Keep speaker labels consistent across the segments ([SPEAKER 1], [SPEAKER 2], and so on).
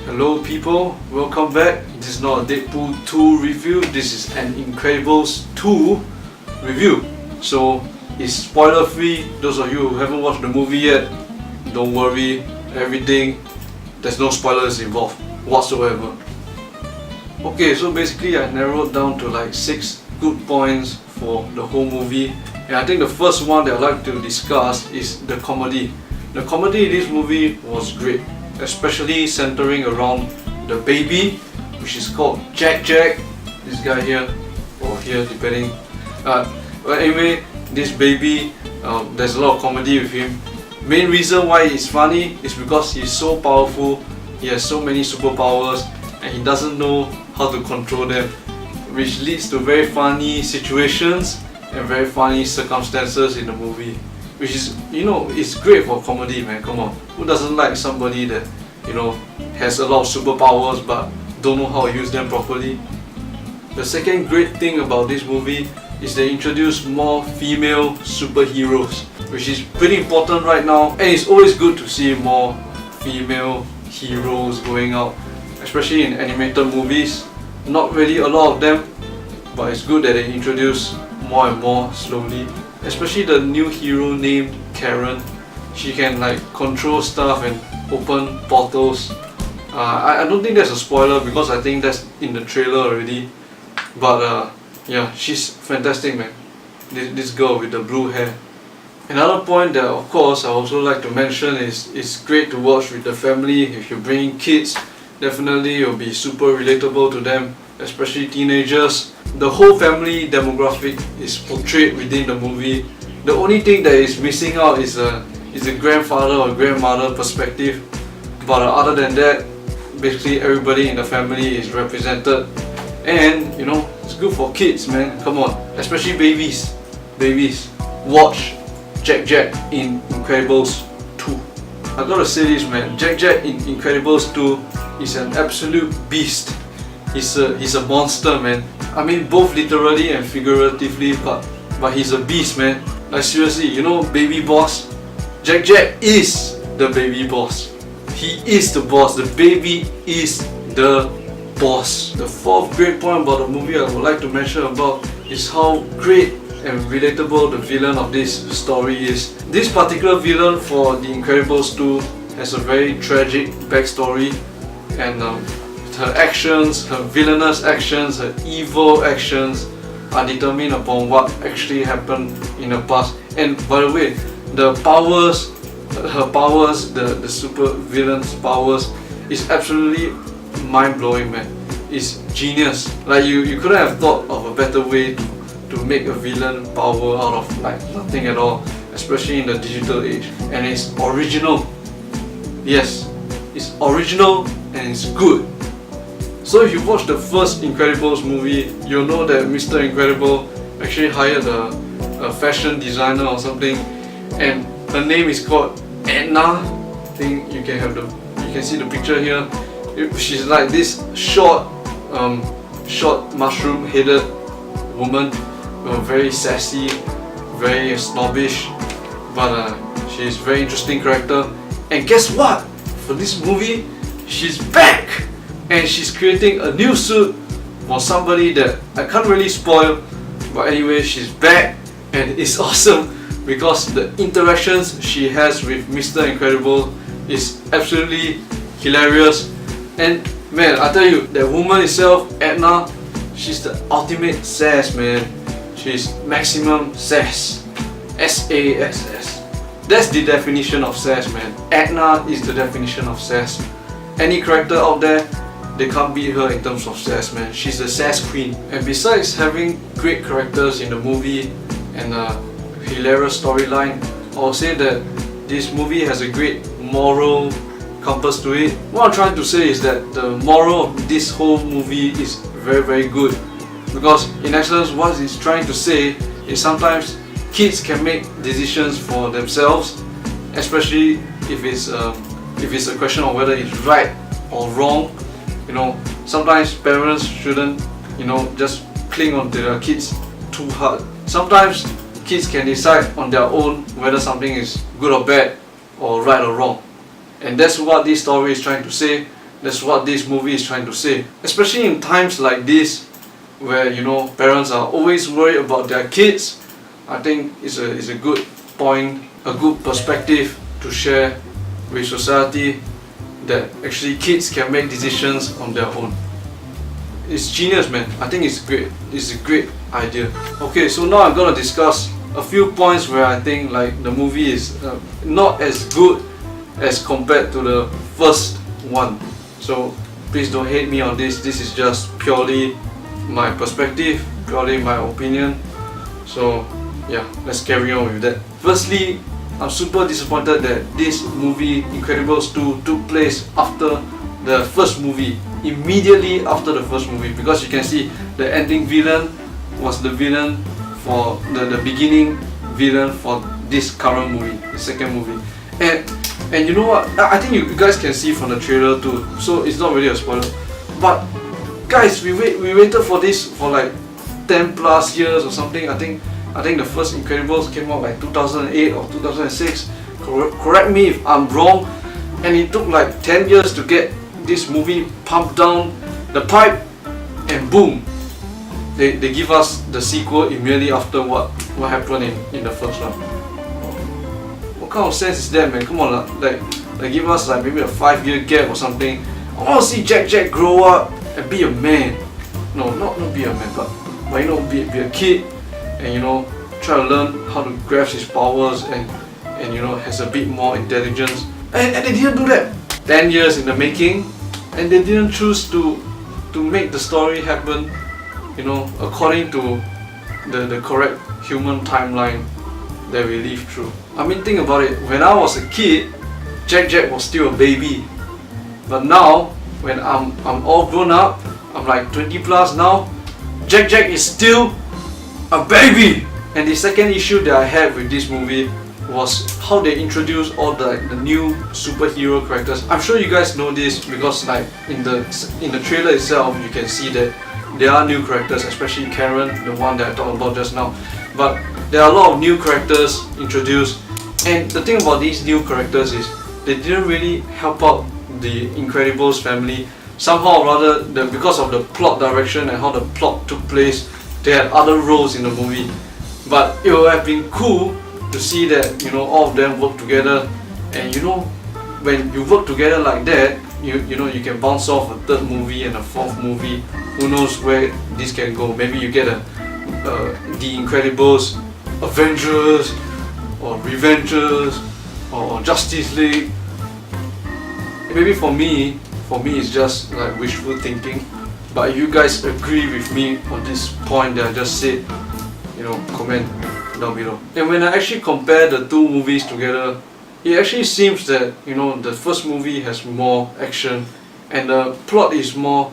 [SPEAKER 1] Hello people, welcome back. This is not a Deadpool 2 review, this is an Incredibles 2 review. So it's spoiler free. Those of you who haven't watched the movie yet, don't worry, there's no spoilers involved whatsoever. Okay, so basically I narrowed down to like 6 good points for the whole movie. And I think the first one that I'd like to discuss is the comedy. The comedy in this movie was great, especially centering around the baby, which is called Jack. This guy here, or here depending. But anyway, this baby, there's a lot of comedy with him. Main reason why it's funny is because he's so powerful, he has so many superpowers, and he doesn't know how to control them, which leads to very funny situations and very funny circumstances in the movie. Which is, it's great for comedy, man. Come on, who doesn't like somebody that, has a lot of superpowers but don't know how to use them properly? The second great thing about this movie is they introduce more female superheroes, which is pretty important right now, and it's always good to see more female heroes going out, especially in animated movies. Not really a lot of them, but it's good that they introduce more and more slowly. Especially the new hero named Karen. She can like control stuff and open portals. I don't think that's a spoiler because I think that's in the trailer already. But yeah, she's fantastic, man. This girl with the blue hair. Another point that of course I also like to mention is it's great to watch with the family. If you bring kids, definitely it'll be super relatable to them, especially teenagers. The whole family demographic is portrayed within the movie. The only thing that is missing out is a grandfather or grandmother perspective. But other than that, basically everybody in the family is represented. And it's good for kids, man. Come on, especially babies. Watch Jack in Incredibles 2. I gotta say this, man. Jack in Incredibles 2 is an absolute beast. He's a monster, man. I mean, both literally and figuratively, but he's a beast, man. Like seriously, Baby Boss? Jack is the baby boss. He is the boss. The baby is the boss. The fourth great point about the movie I would like to mention about is how great and relatable the villain of this story is. This particular villain for The Incredibles 2 has a very tragic backstory, and her actions, her villainous actions, her evil actions are determined upon what actually happened in the past. And by the way, her powers, the super villain's powers is absolutely mind-blowing, man. It's genius. Like you couldn't have thought of a better way to make a villain power out of like nothing at all, especially in the digital age. And it's original. Yes, it's original and it's good. So if you watch the first Incredibles movie, you'll know that Mr. Incredible actually hired a fashion designer or something, and her name is called Edna. I think you can see the picture here. She's like this short mushroom-headed woman, very sassy, very snobbish, but she's a very interesting character. And guess what? For this movie, she's back! And she's creating a new suit for somebody that I can't really spoil, but anyway, she's back and it's awesome because the interactions she has with Mr. Incredible is absolutely hilarious. And man, I tell you, that woman itself, Edna, she's the ultimate sass, man. She's maximum sass. S-A-S-S. That's the definition of sass, man. Edna is the definition of sass. Any character out there, they can't beat her in terms of sass, man. She's the sass queen. And besides having great characters in the movie and a hilarious storyline, I'll say that this movie has a great moral compass to it. What I'm trying to say is that the moral of this whole movie is very, very good. Because in essence, what it's trying to say is sometimes kids can make decisions for themselves, especially if it's a question of whether it's right or wrong. Sometimes parents shouldn't, just cling on to their kids too hard. Sometimes kids can decide on their own whether something is good or bad or right or wrong. And that's what this story is trying to say. That's what this movie is trying to say. Especially in times like this, where parents are always worried about their kids. I think it's a good point, a good perspective to share with society, that actually kids can make decisions on their own. It's genius, man. I think it's great. It's a great idea. Okay, so now I'm gonna discuss a few points where I think like the movie is not as good as compared to the first one. So please don't hate me on this. This is just purely my perspective, purely my opinion. So yeah, let's carry on with that. Firstly, I'm super disappointed that this movie Incredibles 2 took place after the first movie, immediately after the first movie, because you can see the ending villain was the villain for the beginning villain for this current movie, the second movie. And you know what, I think you guys can see from the trailer too, so it's not really a spoiler. But guys, we waited for this for like 10 plus years or something. I think the first Incredibles came out like 2008 or 2006. Correct me if I'm wrong. And it took like 10 years to get this movie pumped down the pipe, and boom, they give us the sequel immediately after what happened in the first one. What kind of sense is that, man? Come on, like give us like maybe a 5-year gap or something. I want to see Jack grow up and be a man. No, not be a man, but be a kid, and try to learn how to grasp his powers, and has a bit more intelligence. And they didn't do that. 10 years in the making, and they didn't choose to make the story happen, according to the correct human timeline that we live through. I mean, think about it. When I was a kid, Jack was still a baby. But now, when I'm all grown up, I'm like 20 plus now, Jack is still a baby. And the second issue that I had with this movie was how they introduced all the new superhero characters. I'm sure you guys know this because like in the trailer itself, you can see that there are new characters, especially Karen, the one that I talked about just now. But there are a lot of new characters introduced, and the thing about these new characters is they didn't really help out the Incredibles family. Somehow or rather, because of the plot direction and how the plot took place, they had other roles in the movie. But it would have been cool to see that all of them work together, and when you work together like that, you can bounce off a third movie and a fourth movie. Who knows where this can go? Maybe you get The Incredibles, Avengers, or Revengers, or Justice League. Maybe for me it's just like wishful thinking. But if you guys agree with me on this point that I just said, comment down below. And when I actually compare the two movies together, it actually seems that the first movie has more action and the plot is more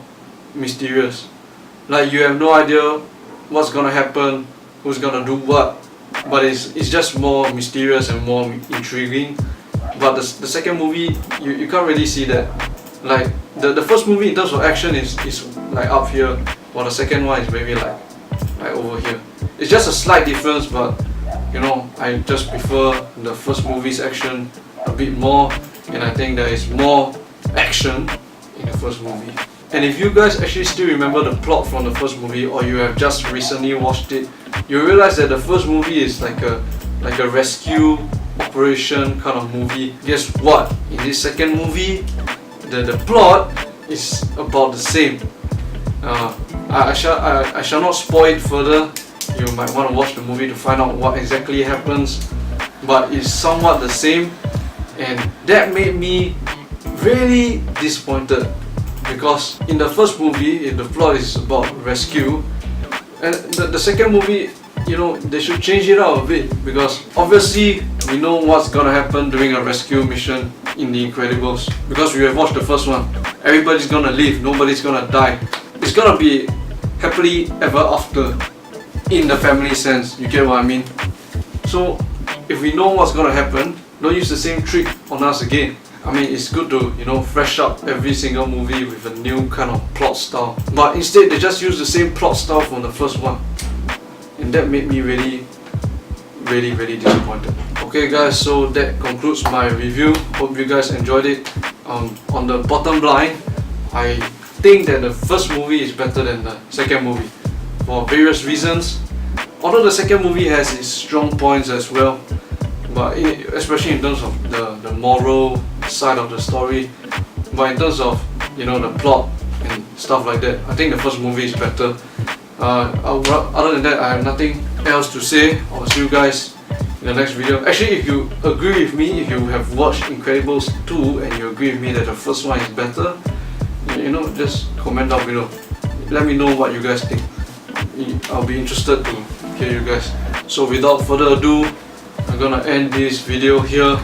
[SPEAKER 1] mysterious. Like you have no idea what's gonna happen, who's gonna do what, but it's just more mysterious and more intriguing. But the second movie, you can't really see that. Like the first movie in terms of action is like up here, while the second one is maybe like over here. It's just a slight difference, but I just prefer the first movie's action a bit more, and I think there is more action in the first movie. And if you guys actually still remember the plot from the first movie, or you have just recently watched it, you realize that the first movie is like a rescue operation kind of movie. Guess what? In this second movie, the plot is about the same. I shall not spoil it further. You might want to watch the movie to find out what exactly happens, but it's somewhat the same, and that made me really disappointed, because in the first movie the plot is about rescue, and the second movie, they should change it out a bit, because obviously we know what's gonna happen during a rescue mission in The Incredibles, because we have watched the first one. Everybody's gonna live, nobody's gonna die. It's gonna be happily ever after in the family sense, you get what I mean? So if we know what's gonna happen, don't use the same trick on us again. I mean, it's good to fresh up every single movie with a new kind of plot style, but instead they just use the same plot style from the first one, and that made me really disappointed. Okay guys, so that concludes my review. Hope you guys enjoyed it. On the bottom line, I think that the first movie is better than the second movie for various reasons. Although the second movie has its strong points as well, but especially in terms of the moral side of the story, but in terms of the plot and stuff like that, I think the first movie is better. Other than that, I have nothing else to say. I'll see you guys in the next video. Actually, if you agree with me, if you have watched Incredibles 2 and you agree with me that the first one is better, just comment down below. Let me know what you guys think. I'll be interested to hear you guys. So without further ado, I'm gonna end this video here.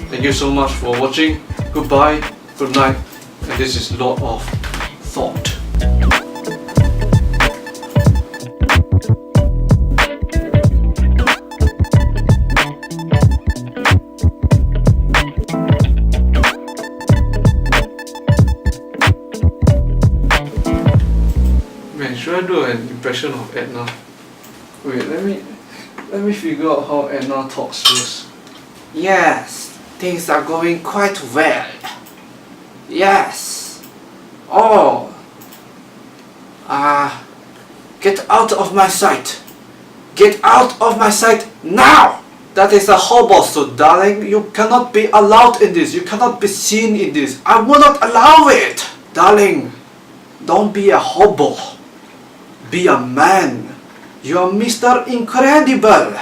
[SPEAKER 1] Thank you so much for watching. Goodbye, good night, and this is Lord of Thought. Man, should I do an impression of Edna? Wait, let me figure out how Edna talks first.
[SPEAKER 2] Yes, things are going quite well. Yes. Oh. Get out of my sight. Get out of my sight now! That is a hobo, so darling, you cannot be allowed in this. You cannot be seen in this. I will not allow it. Darling, don't be a hobo. Be a man. You're Mr. Incredible.